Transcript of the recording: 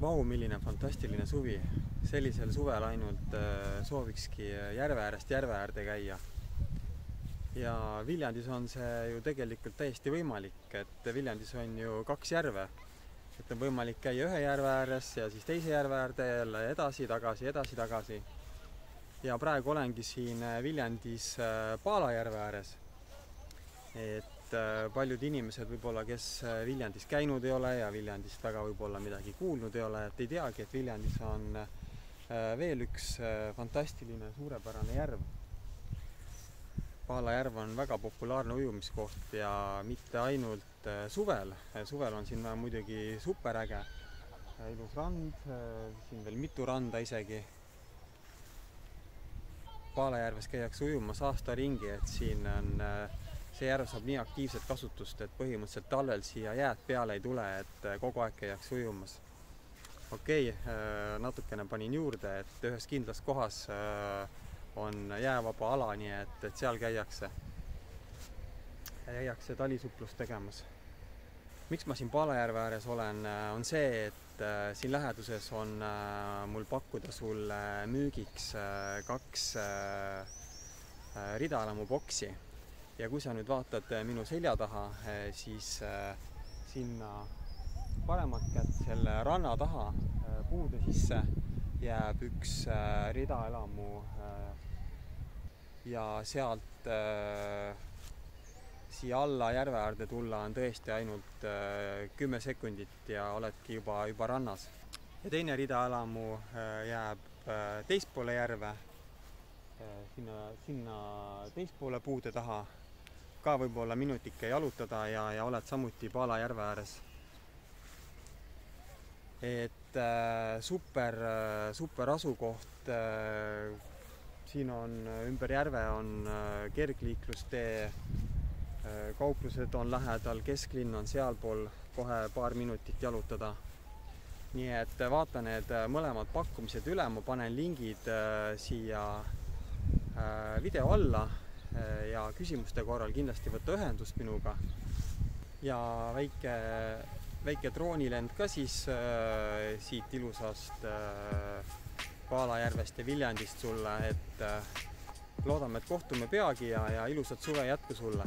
Vau, milline fantastiline suvi. Sellisel suvel ainult soovikski järve äärest järve äärde käia. Ja Viljandis on see ju tegelikult täiesti võimalik, et Viljandis on ju 2 järve. Et on võimalik käia ühe järve ääres ja siis teise järve äärde jälle edasi, tagasi. Ja praegu olengi siin Viljandis Paala järve ääres. Et paljud inimesed võib-olla, kes Viljandis käinud ei ole ja Viljandist väga võib-olla midagi kuulnud ei ole, et ei teagi, et Viljandis on veel üks fantastiline suurepärane järv. Paala järv on väga populaarne ujumiskoht ja mitte ainult suvel. Suvel on siin muidugi superäge. Ilus rand, siin veel mitu randa isegi. Paala järves käiakse ujumas aasta ringi, et siin on see järv saab nii aktiivset kasutust, et põhimõtteliselt talvel siia jääd peale ei tule, et kogu aeg käiakse ujumas. Okei, natukene panin juurde, et ühes kindlas kohas on jäävaba ala, nii et seal käiakse talisuplust tegemas. Miks ma siin Paala järve ääres olen, on see, et siin läheduses on mul pakkuda sulle müügiks 2 ridaelamu boksi. Ja kui sa nüüd vaatad minu selja taha, siis sinna paremat kätt selle ranna taha puude sisse jääb üks ridaelamu ja sealt siia alla järve äärde tulla on tõesti ainult 10 sekundit ja oledki juba rannas. Ja teine ridaelamu jääb teispoole järve, sinna teispoole puude taha. Ka võib-olla minutike jalutada ja oled samuti Paala järve ääres. Et super asukoht. Siin on ümber järve on kergliiklustee, kauplused on lähedal, kesklinn on sealpool, kohe paar minutit jalutada. Nii et vaata need mõlemad pakkumised üle, ma panen lingid siia video alla. Ja küsimuste korral kindlasti võtta ühendust minuga ja väike droonilend ka siis siit ilusast Paala järvest ja Viljandist sulle, et loodame, et kohtume peagi ja ilusat suve jätku sulle.